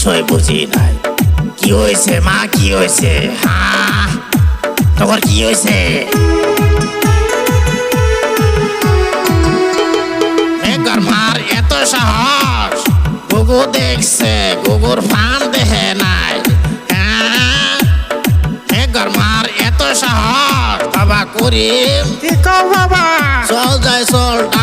কিছুই বুঝি নাই। কি হয়েছে মা, কি হয়েছে? হ্যাঁ, তোমার কি হয়েছে? মার এত সাহস, গুগু দেখছে, গুগুর ফান দেখে নাই। হ্যাঁ, মার এত সাহস। বাবা করিম, কি কও বাবা?